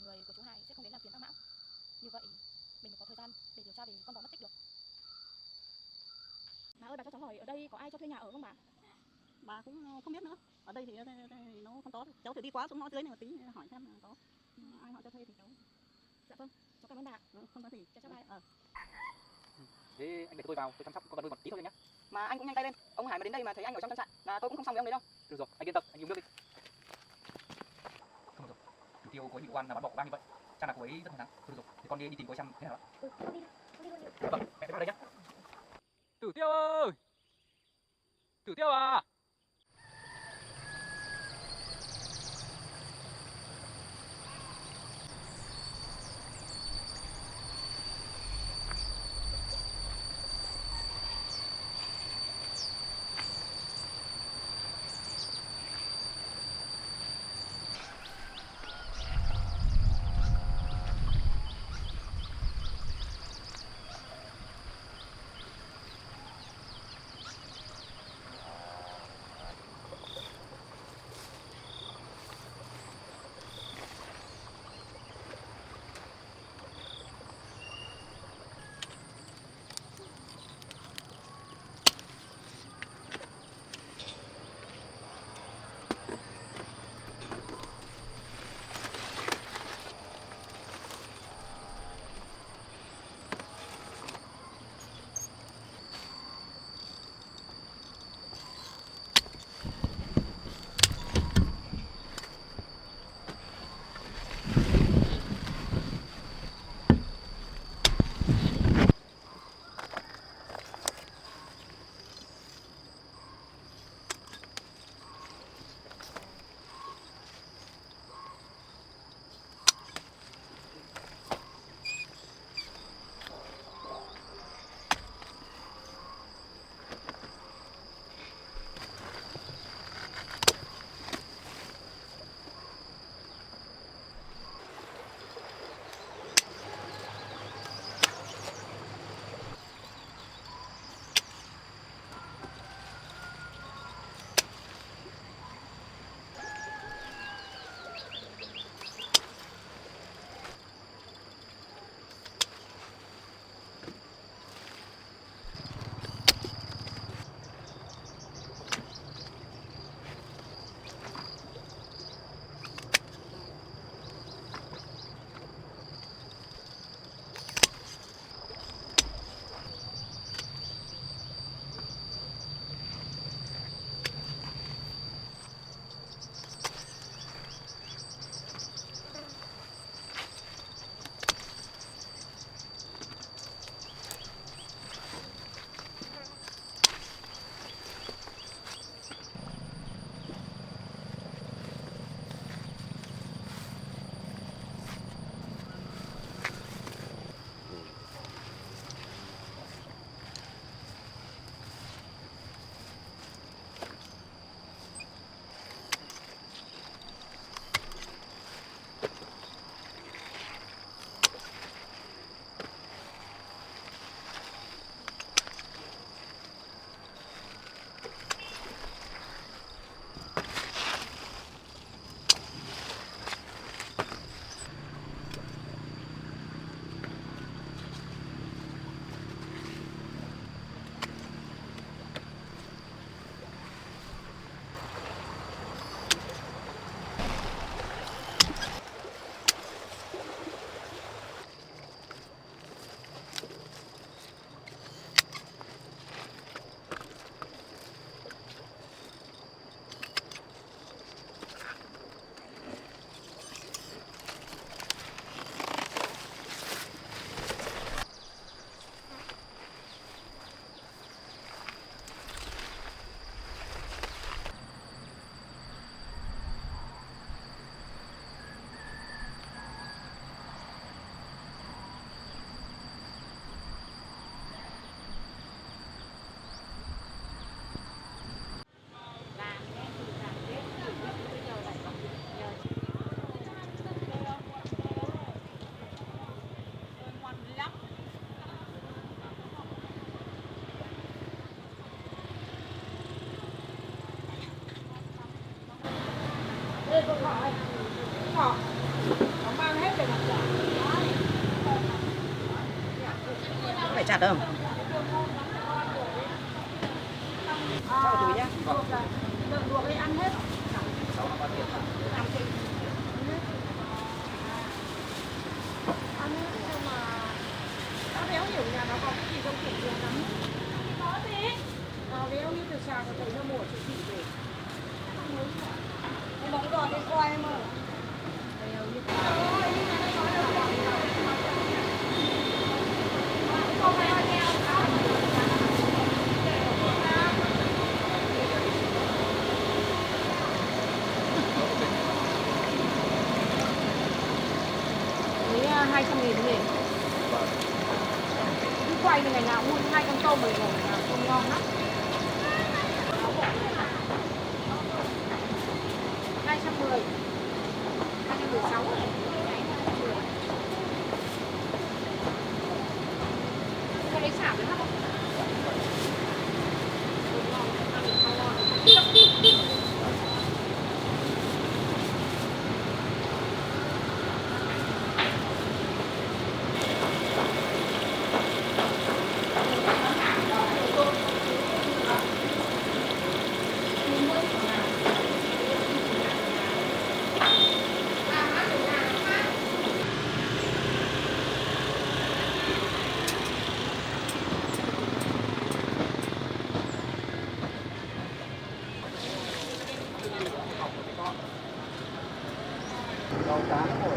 người của chú Hải sẽ không đến làm phiền Tăng Mão. Như vậy mình mới có thời gian để điều tra về con bò mất tích được. Bà ơi, bà cho cháu hỏi ở đây có ai cho thuê nhà ở không bà? Bà cũng không biết nữa. Ở đây thì nó không có. Cháu thử đi qua xuống ngõ dưới này một tí hỏi xem là có ai họ cho thuê thì cháu. Dạ vâng, cháu cảm ơn bà. Không có gì. Chào bà ạ. Thế anh để tôi vào, tôi chăm sóc con vật nuôi một tí thôi nhé. Mà anh cũng nhanh tay lên. Ông Hải mà đến đây mà thấy anh ở trong trang trại là tôi cũng không xong với ông đấy đâu. Được rồi, anh yên tâm, anh uống nước đi. Không được rồi, chủ tiêu của anh bị quan là bắt bỏ của bác như vậy. Chắc là cô ấy rất là nắng. Thôi được rồi, thì con đi tìm cô ấy xem thế nào. Con đi luôn. Dạ vâng, mẹ vào đây nhé. Tử Tiêu ơi, Tử Tiêu à. Họ mang hết phải chặt không? Sao chú nhá? Luộc đi ăn hết. Béo hiểu nhà nó có cái gì không kiểu nhiều lắm. Có gì? Béo như từ sáng rồi thấy nó mùa chị thị về. Em bóng đỏ đi qua em ơi. Béo như thế. Không phải ơi nhau. Với 200.000 nhỉ? Quay thì ngày nào cũng mua 2 con tôm rồi tôm ngon lắm. 210, 216 này. Cái đấy xả với không? Rau cá rồi.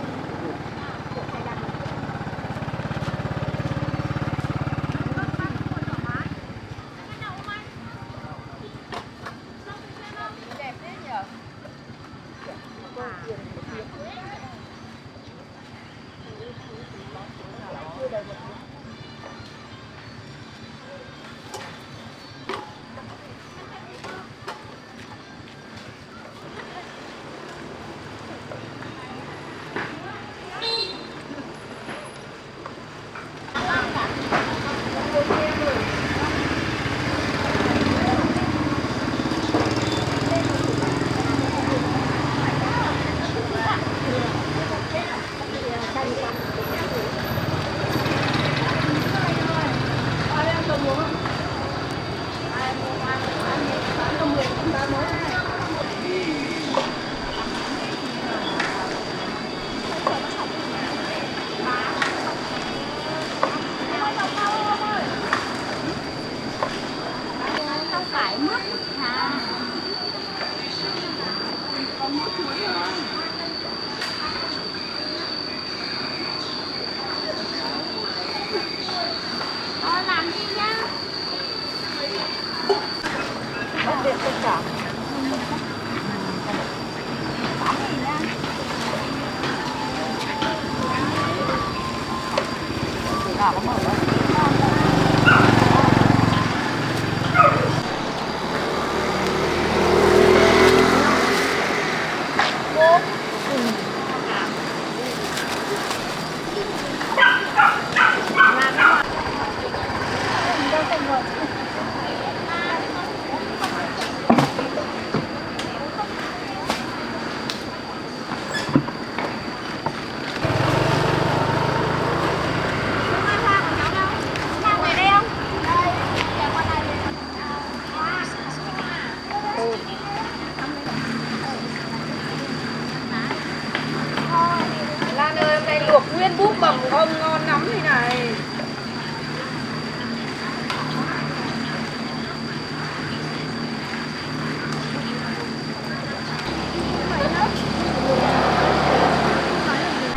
Lan ơi, hôm nay luộc nguyên búp bầm không ngon lắm thế này.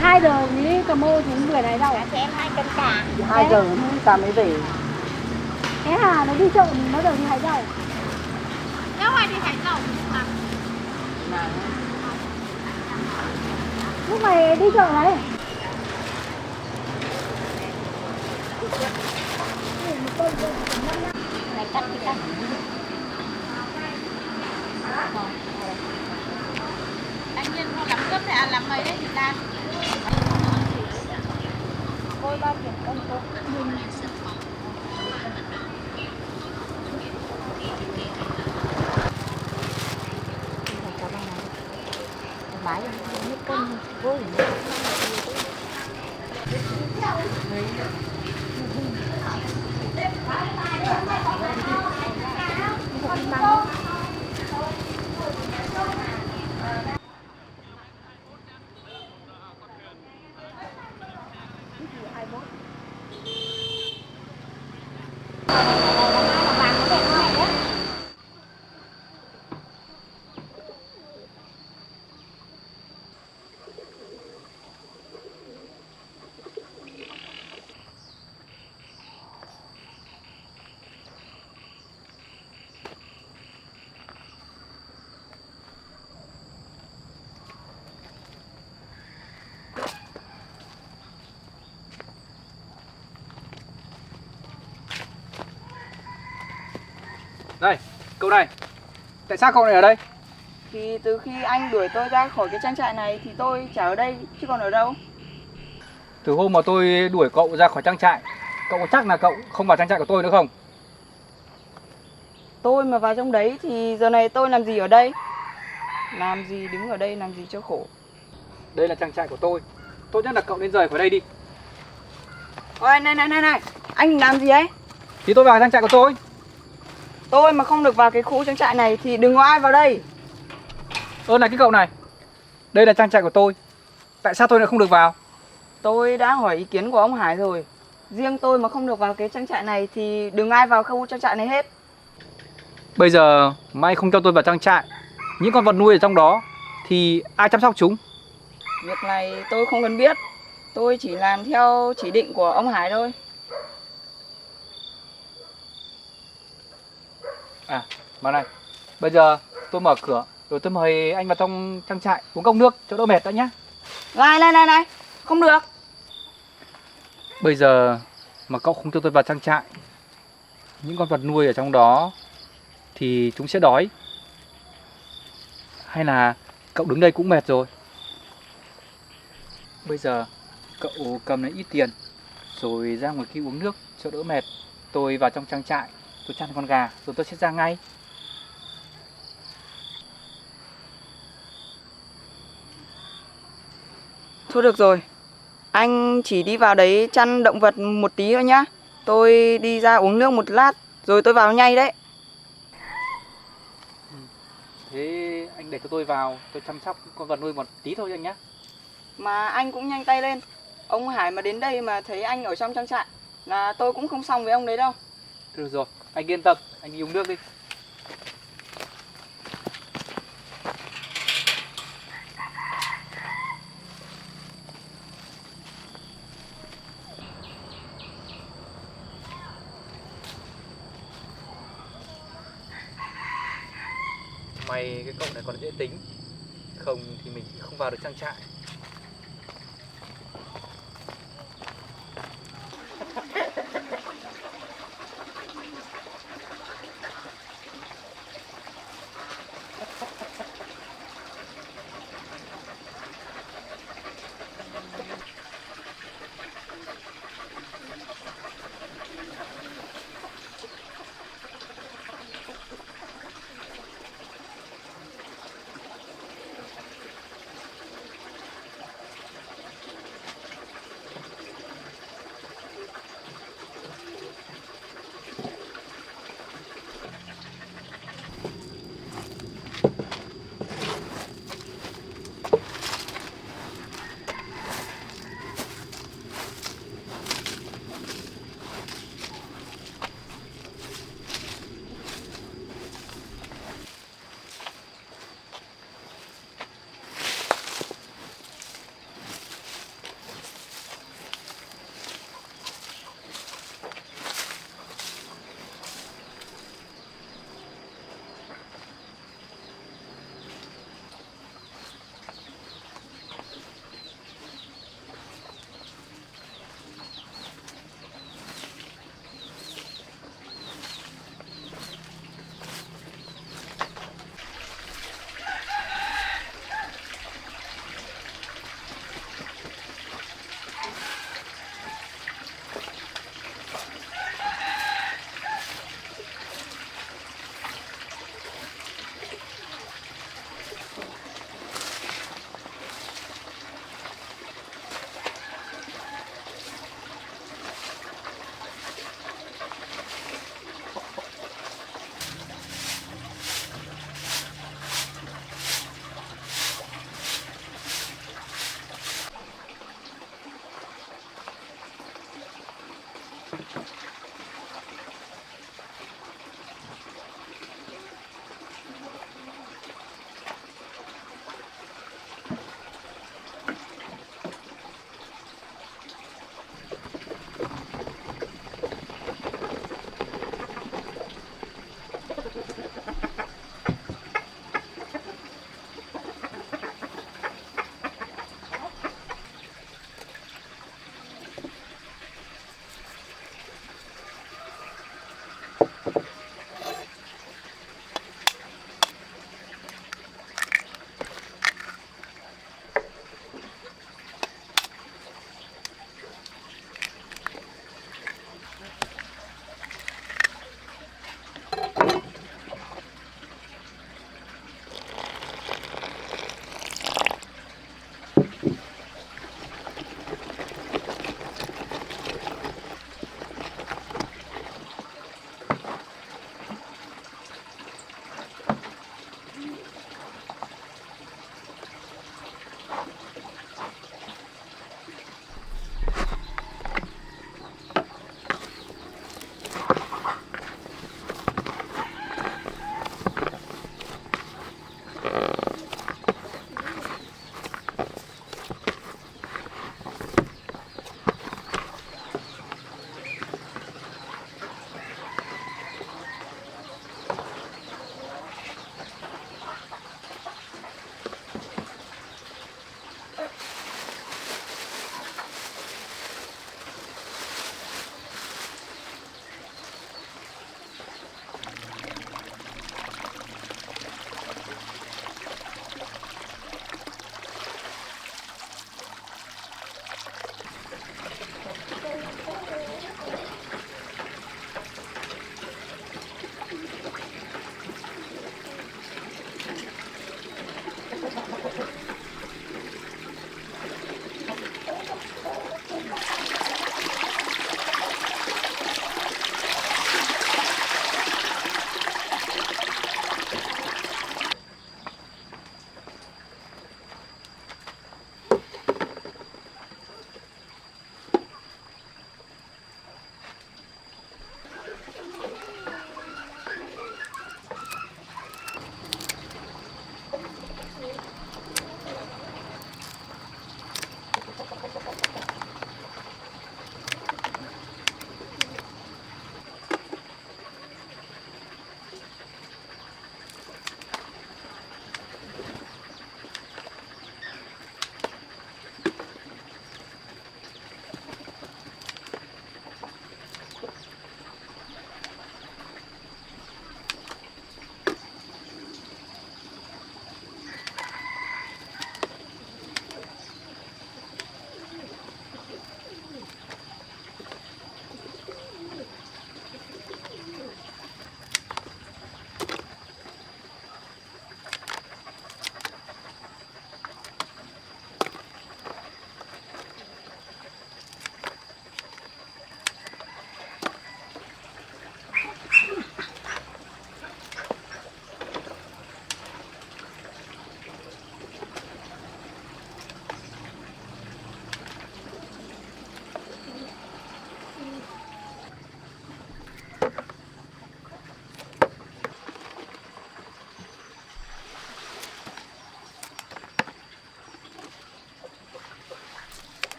Hai giờ đi Cà Mau chúng người này đâu? Cho em 2 cân cà. 2 giờ cà mới về. Thế Hà nó đi chợ nó đều đi Hải Dầu. Nếu ai đi Hải Dầu Lúc mày đi chợ đấy. này cắt đi cắt. Anh Nhiên không làm cướp thì làm mấy đấy chị ta. Cô ba kiểm con cô nhìn Bái nước cân vui. Đây, cậu này, tại sao cậu lại ở đây? Thì từ khi anh đuổi tôi ra khỏi cái trang trại này thì tôi chả ở đây chứ còn ở đâu. Từ hôm mà tôi đuổi cậu ra khỏi trang trại, cậu có chắc là cậu không vào trang trại của tôi nữa không? Tôi mà vào trong đấy thì giờ này tôi làm gì ở đây? Làm gì đứng ở đây làm gì cho khổ. Đây là trang trại của tôi. Tốt nhất là cậu nên rời khỏi đây đi. Ôi này, anh làm gì ấy? Thì tôi vào trang trại của tôi. Tôi mà không được vào cái khu trang trại này thì đừng có ai vào đây. Này cái cậu này, đây là trang trại của tôi. Tại sao tôi lại không được vào? Tôi đã hỏi ý kiến của ông Hải rồi. Riêng tôi mà không được vào cái trang trại này thì đừng ai vào khu trang trại này hết. Bây giờ mà anh không cho tôi vào trang trại, những con vật nuôi ở trong đó thì ai chăm sóc chúng? Việc này tôi không cần biết. Tôi chỉ làm theo chỉ định của ông Hải thôi. Mà này, bây giờ tôi mở cửa rồi tôi mời anh vào trong trang trại uống cốc nước cho đỡ mệt đã nhá. Này, không được. Bây giờ mà cậu không cho tôi vào trang trại, những con vật nuôi ở trong đó thì chúng sẽ đói. Hay là cậu đứng đây cũng mệt rồi. Bây giờ cậu cầm lấy ít tiền rồi ra ngoài kia uống nước cho đỡ mệt. Tôi vào trong trang trại, tôi chăn con gà rồi tôi sẽ ra ngay. Thôi được rồi. Anh chỉ đi vào đấy chăn động vật một tí thôi nhá. Tôi đi ra uống nước một lát rồi tôi vào ngay đấy. Thế anh để cho tôi vào, tôi chăm sóc con vật nuôi một tí thôi anh nhé. Mà anh cũng nhanh tay lên. Ông Hải mà đến đây mà thấy anh ở trong trang trại là tôi cũng không xong với ông đấy đâu. Được rồi, anh yên tâm, anh đi uống nước đi. May cái cậu này còn dễ tính, không thì mình không vào được trang trại.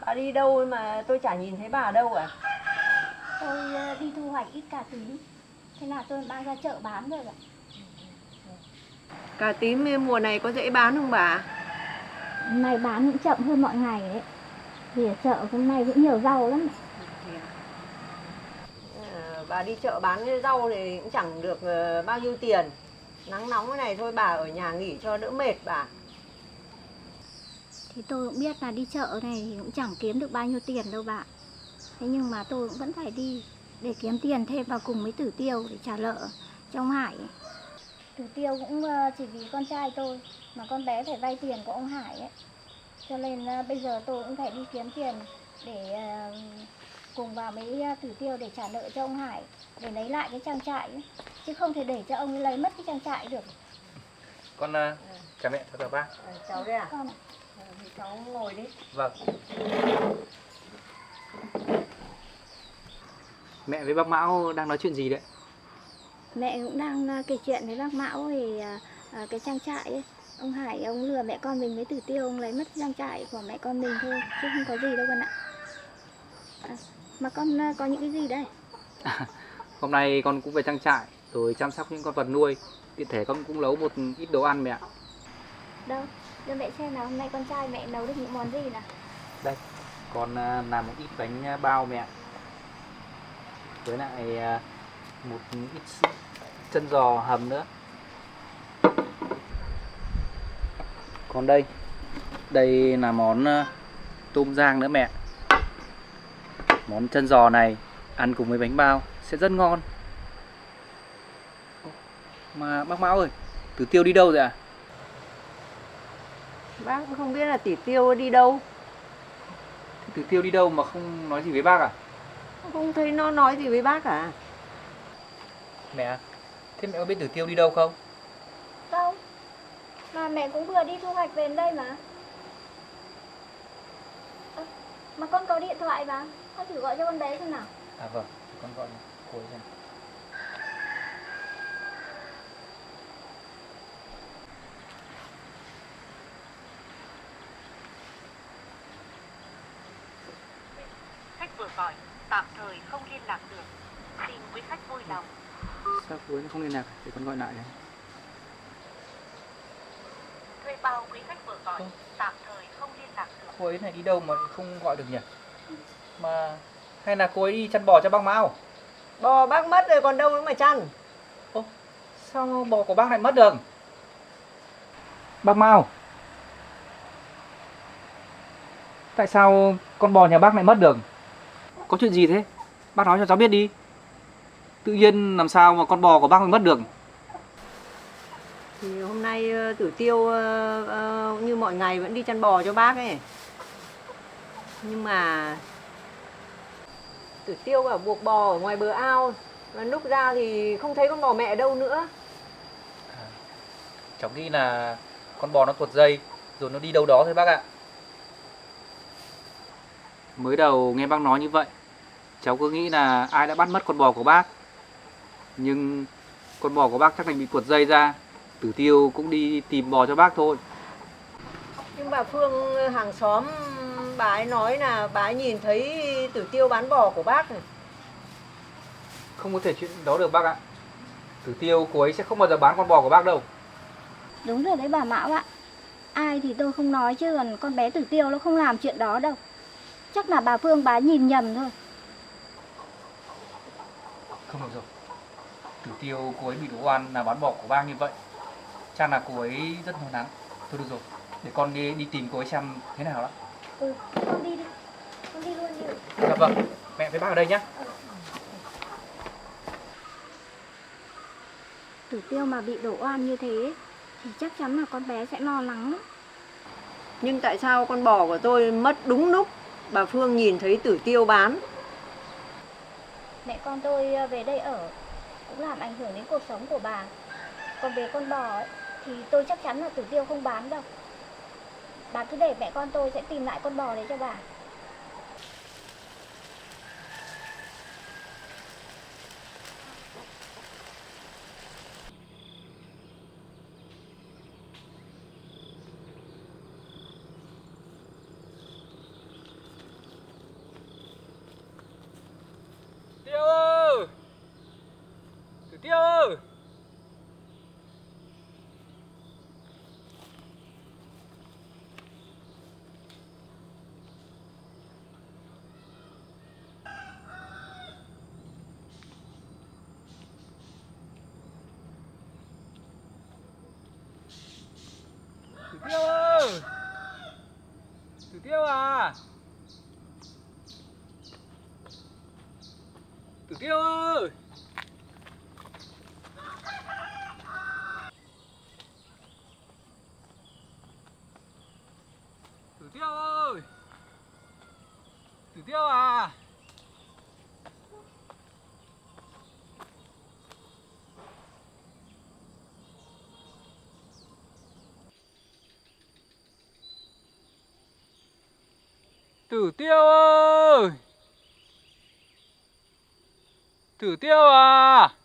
Bà đi đâu mà tôi chả nhìn thấy bà ở đâu à? Tôi đi thu hoạch ít cà tím. Thế là tôi mang ra chợ bán rồi ạ. Cà tím mùa này có dễ bán không bà? Hôm nay bán cũng chậm hơn mọi ngày ấy. Vì ở chợ hôm nay cũng nhiều rau lắm. Bà đi chợ bán cái rau thì cũng chẳng được bao nhiêu tiền. Nắng nóng thế này thôi bà ở nhà nghỉ cho đỡ mệt bà. Thì tôi cũng biết là đi chợ này thì cũng chẳng kiếm được bao nhiêu tiền đâu bạn. Thế nhưng mà tôi cũng vẫn phải đi để kiếm tiền thêm vào cùng với Tử Tiêu để trả nợ cho ông Hải ấy. Tử Tiêu cũng chỉ vì con trai tôi mà con bé phải vay tiền của ông Hải ấy. Cho nên bây giờ tôi cũng phải đi kiếm tiền để cùng vào với Tử Tiêu để trả nợ cho ông Hải, để lấy lại cái trang trại ấy. Chứ không thể để cho ông ấy lấy mất cái trang trại được. Con chào mẹ, chào bác. Cháu đây à? Con ạ. Thì cháu ngồi đi. Vâng. Mẹ với bác Mão đang nói chuyện gì đấy? Mẹ cũng đang kể chuyện với bác Mão về cái trang trại ấy. Ông Hải ông lừa mẹ con mình với Tử Tiêu, ông lấy mất trang trại của mẹ con mình thôi, chứ không có gì đâu con ạ. Mà con có những cái gì đây? Hôm nay con cũng về trang trại rồi chăm sóc những con vật nuôi. Tiện thể con cũng nấu một ít đồ ăn mẹ ạ. Đâu, đưa mẹ xem nào, hôm nay con trai mẹ nấu được những món gì nào. Đây, con làm một ít bánh bao mẹ. Với lại một ít chân giò hầm nữa. Còn đây là món tôm rang nữa mẹ. Món chân giò này ăn cùng với bánh bao sẽ rất ngon. Mà bác Mão ơi, Tử Tiêu đi đâu rồi à? Bác cũng không biết là Tử Tiêu đi đâu. Tử Tiêu đi đâu mà không nói gì với bác à? Không thấy nó nói gì với bác cả. Mẹ, thế mẹ có biết Tử Tiêu đi đâu không? Không, mà mẹ cũng vừa đi thu hoạch về đến đây mà. Mà con có điện thoại mà, con thử gọi cho con bé xem nào. À vâng, con gọi cô ấy xem. Khách vừa gọi, tạm thời không liên lạc được. Xin quý khách vui lòng. Sao cô ấy không liên lạc? Để con gọi lại này. Thuê bao quý khách vừa gọi, tạm thời không liên lạc được. Cô ấy này đi đâu mà không gọi được nhỉ? Mà hay là cô ấy đi chăn bò cho bác Mão? Bò bác mất rồi còn đâu nữa mà chăn. Ô, sao bò của bác lại mất được? Bác Mão, tại sao con bò nhà bác lại mất được? Có chuyện gì thế? Bác nói cho cháu biết đi. Tự nhiên làm sao mà con bò của bác lại mất được? Thì hôm nay Tử Tiêu như mọi ngày vẫn đi chăn bò cho bác ấy. Nhưng mà Tử Tiêu bảo buộc bò ở ngoài bờ ao. Và lúc ra thì không thấy con bò mẹ đâu nữa. Cháu nghĩ là con bò nó tuột dây rồi nó đi đâu đó thôi bác ạ. Mới đầu nghe bác nói như vậy, cháu cứ nghĩ là ai đã bắt mất con bò của bác. Nhưng con bò của bác chắc là bị tuột dây ra. Tử Tiêu cũng đi tìm bò cho bác thôi. Nhưng bà Phương hàng xóm bà ấy nói là bà ấy nhìn thấy Tử Tiêu bán bò của bác này. Không có thể chuyện đó được bác ạ. Tử Tiêu cô ấy sẽ không bao giờ bán con bò của bác đâu. Đúng rồi đấy bà Mão ạ. Ai thì tôi không nói, chứ còn con bé Tử Tiêu nó không làm chuyện đó đâu. Chắc là bà Phương bà nhìn nhầm thôi. Không được rồi. Tử Tiêu cô ấy bị đổ oan là bán bò của bác như vậy. Chắc là cô ấy rất lo lắng. Thôi được rồi, để con đi tìm cô ấy xem thế nào đó. Ừ, con đi đi. Con đi luôn đi. Dạ vâng, mẹ với bác ở đây nhé. Tử Tiêu mà bị đổ oan như thế thì chắc chắn là con bé sẽ lo lắng lắm. Nhưng tại sao con bò của tôi mất đúng lúc bà Phương nhìn thấy Tử Tiêu bán? Mẹ con tôi về đây ở cũng làm ảnh hưởng đến cuộc sống của bà. Còn về con bò ấy, thì tôi chắc chắn là Tử Tiêu không bán đâu. Bà cứ để mẹ con tôi sẽ tìm lại con bò đấy cho bà. Tiêu à? Tử Tiêu ơi! Tử Tiêu ơi! Tử Tiêu à? Tử Tiêu ơi! Tử Tiêu à?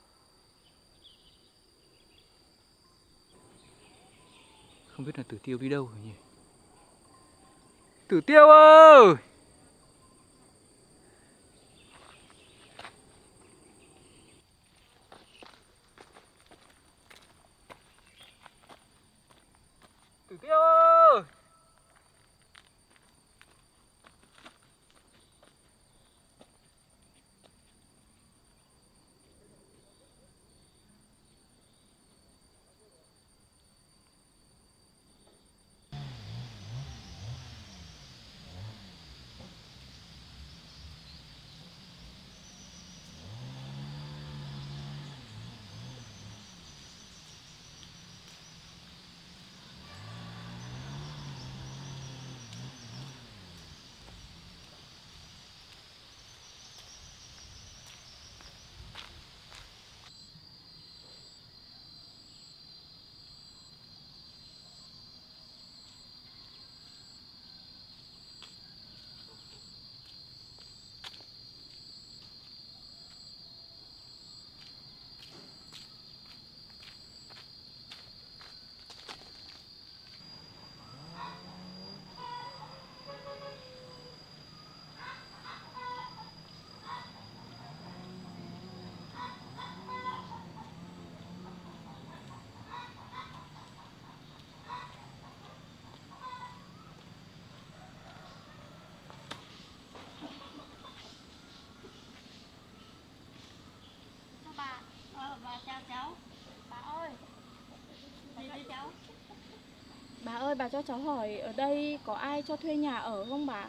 Không biết là Tử Tiêu đi đâu rồi nhỉ? Tử Tiêu ơi! Tử Tiêu ơi! Bà chào cháu. Bà ơi. Bà chào cháu. Bà ơi, bà cho cháu hỏi ở đây có ai cho thuê nhà ở không bà?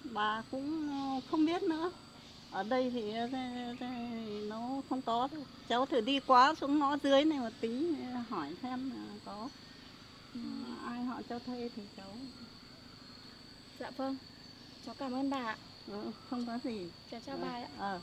Bà cũng không biết nữa. Ở đây thì nó không có đâu. Cháu thử đi qua xuống ngõ dưới này một tí hỏi xem là có ai họ cho thuê thì cháu Dạ vâng, cháu cảm ơn bà ạ. không có gì. Chào bà ạ.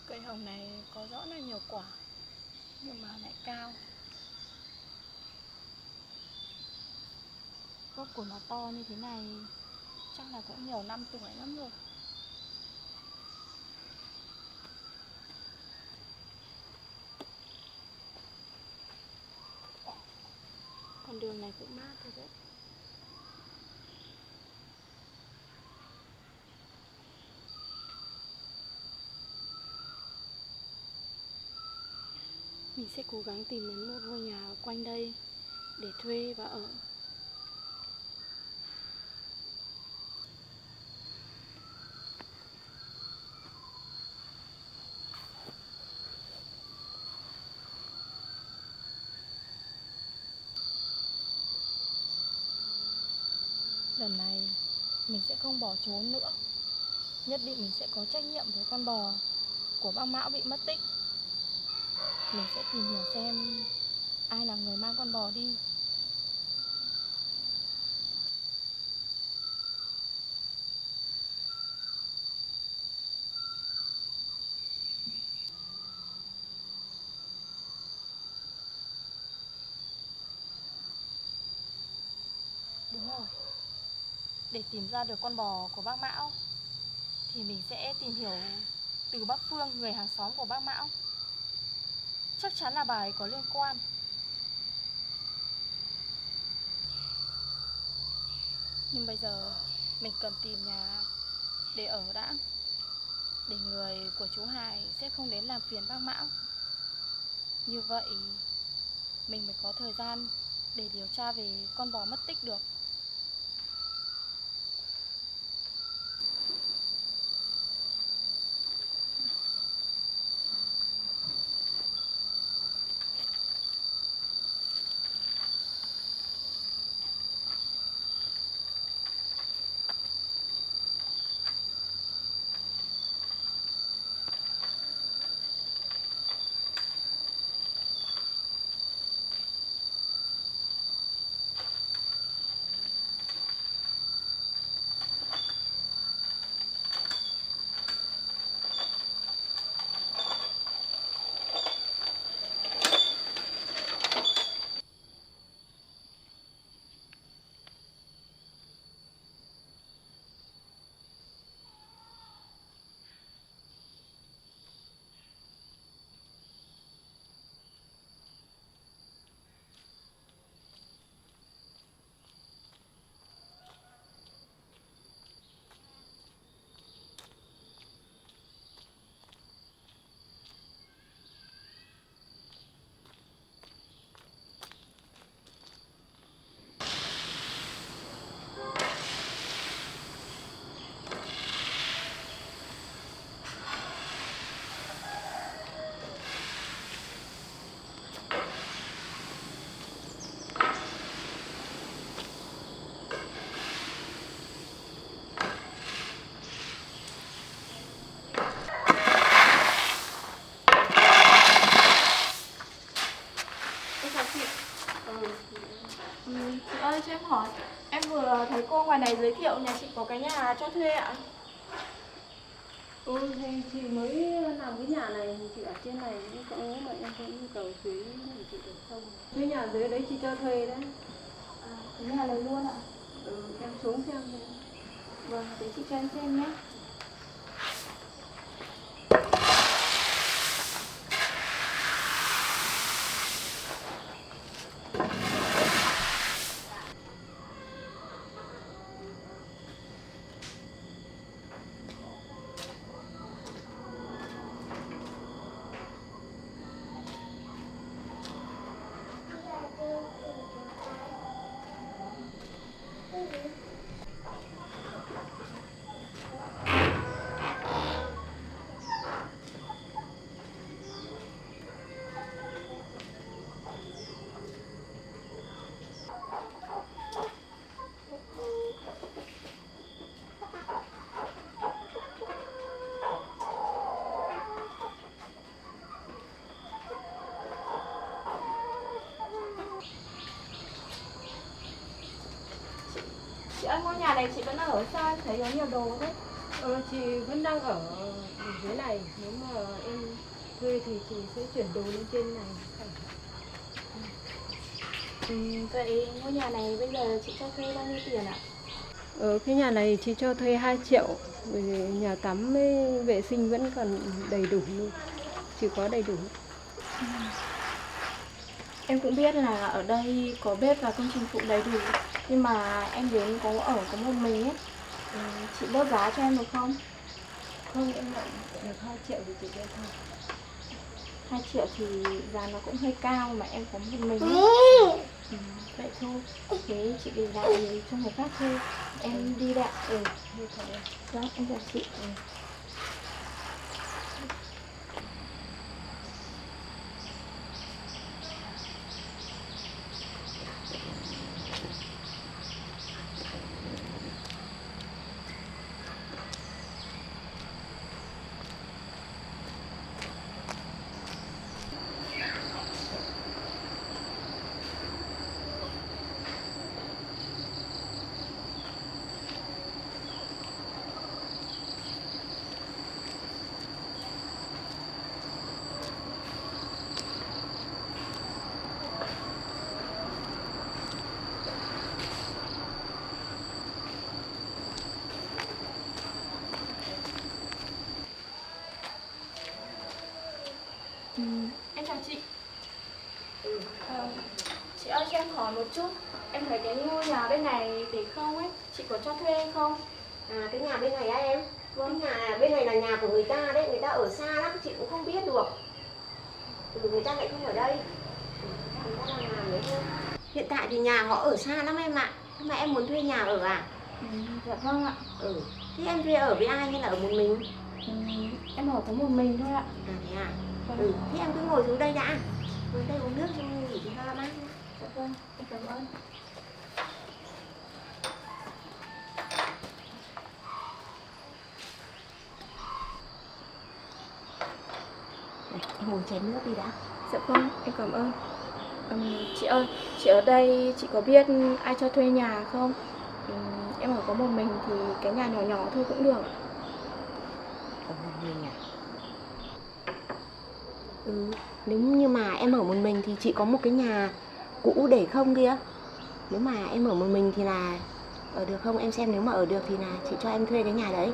Cây hồng này có rõ là nhiều quả, nhưng mà lại cao. Gốc của nó to như thế này chắc là cũng nhiều năm tuổi lắm rồi. Con đường này cũng mát thật đấy. Mình sẽ cố gắng tìm đến một ngôi nhà ở quanh đây để thuê và ở. Lần này mình sẽ không bỏ trốn nữa. nhất định mình sẽ có trách nhiệm với con bò của bác Mão bị mất tích. Mình sẽ tìm hiểu xem ai là người mang con bò đi. Đúng rồi. Để tìm ra được con bò của bác Mão thì mình sẽ tìm hiểu từ bác Phương, người hàng xóm của bác Mão. Chắc chắn là bà ấy có liên quan. Nhưng bây giờ mình cần tìm nhà để ở đã, để người của chú Hải sẽ không đến làm phiền bác Mão. Như vậy mình mới có thời gian để điều tra về con bò mất tích được. Chị ơi cho em hỏi, em vừa thấy cô ngoài này giới thiệu nhà chị có cái nhà cho thuê ạ. Thì chị mới làm cái nhà này thì chị ở trên này, nếu mà em có nhu cầu dưới thì chị được không? Cái nhà dưới đấy chị cho thuê đấy. Cái nhà này luôn ạ. Em xuống xem đi. Vâng, để chị cho em xem nhé. Chị ơi, ngôi nhà này chị vẫn đang ở sao? Em thấy có nhiều đồ thế. Chị vẫn đang ở dưới này, nếu mà em thuê thì chị sẽ chuyển đồ lên trên này. Vậy ngôi nhà này bây giờ chị cho thuê bao nhiêu tiền ạ? Cái nhà này chị cho thuê 2 triệu, bởi vì nhà tắm với vệ sinh vẫn còn đầy đủ luôn, chị có đầy đủ. Em cũng biết là ở đây có bếp và công trình phụ đầy đủ, nhưng mà em đến có một mình ấy. Chị bớt giá cho em được không? Không, em nhận được 2 triệu thì chị cho thôi. 2 triệu thì giá nó cũng hơi cao mà em có một mình ấy. Vậy thôi, thế chị để lại cho người khác thuê. Em đi đã. Vâng, em chào chị. Em chào chị. Chị ơi cho em hỏi một chút. Em thấy cái ngôi nhà bên này để không ấy, chị có cho thuê hay không? À, cái nhà bên này á em? Vâng. Cái nhà bên này là nhà của người ta đấy, người ta ở xa lắm, chị cũng không biết được. Người ta lại không ở đây. Người ta đang làm đấy thôi. Hiện tại thì nhà họ ở xa lắm em ạ. Nhưng mà em muốn thuê nhà ở à? Dạ vâng ạ. Thế em thuê ở với ai hay là ở một mình? Em ở có một mình thôi ạ. À thế à? Vâng. Thế em cứ ngồi xuống đây đã. Ngồi đây uống nước cho nghỉ cho nó mát. Dạ vâng, em cảm ơn. Này, em uống chén nước đi đã. Dạ vâng, em cảm ơn. Chị ơi, chị ở đây chị có biết ai cho thuê nhà không? Em ở có một mình thì cái nhà nhỏ nhỏ thôi cũng được ạ. Ở một mình à? Nếu như mà em ở một mình thì chị có một cái nhà cũ để không kia. Nếu mà em ở một mình thì là ở được không? Em xem nếu mà ở được thì là chị cho em thuê cái nhà đấy.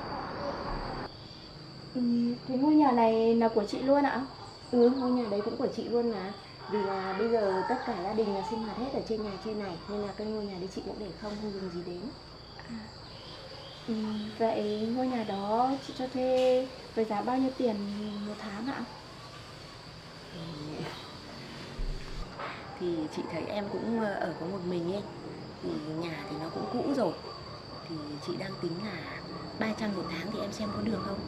Cái ngôi nhà này là của chị luôn ạ? Ngôi nhà đấy cũng của chị luôn mà. Vì là bây giờ tất cả gia đình là sinh hoạt hết ở trên nhà trên này, nên là cái ngôi nhà đấy chị cũng để không dùng gì đến. Vậy ngôi nhà đó chị cho thuê với giá bao nhiêu tiền một tháng ạ? Thì chị thấy em cũng ở có một mình ấy, thì nhà thì nó cũng cũ rồi, thì chị đang tính là 300 một tháng, thì em xem có được không?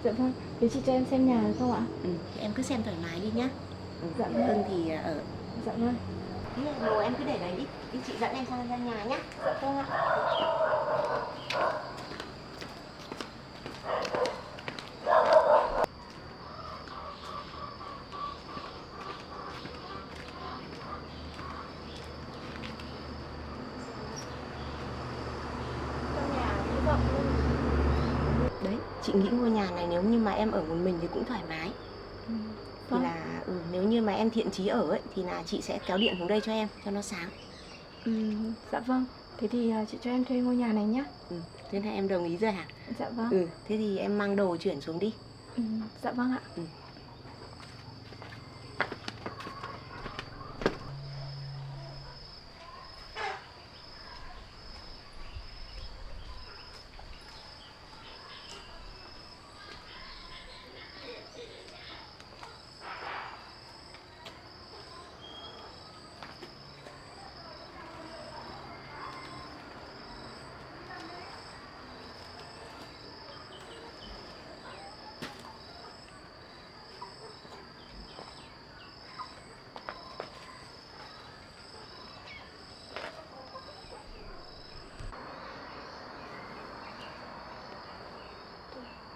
Dạ vâng, để chị cho em xem nhà được không ạ? Thì em cứ xem thoải mái đi nhá. Dạ vâng. Thì ở. Dạ vâng. Thế đồ em cứ để đấy đi chị dẫn em sang nhà nhá. Dạ vâng ạ. Trong nhà cũng rộng luôn. Đấy, chị nghĩ ngôi nhà này nếu như mà em ở một mình thì cũng thoải mái. Thì Vâng. là nếu như mà em thiện chí ở ấy thì là chị sẽ kéo điện xuống đây cho em cho nó sáng. Dạ vâng, thế thì chị cho em thuê ngôi nhà này nhé. Thế là em đồng ý rồi hả? Dạ vâng. Thế thì em mang đồ chuyển xuống đi. Dạ vâng ạ.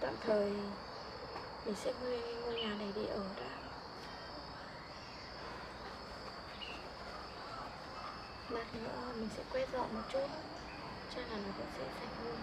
Tạm thời mình sẽ thuê ngôi nhà này để ở đã. Lát nữa mình sẽ quét dọn một chút, chắc là nó vẫn sẽ sạch hơn.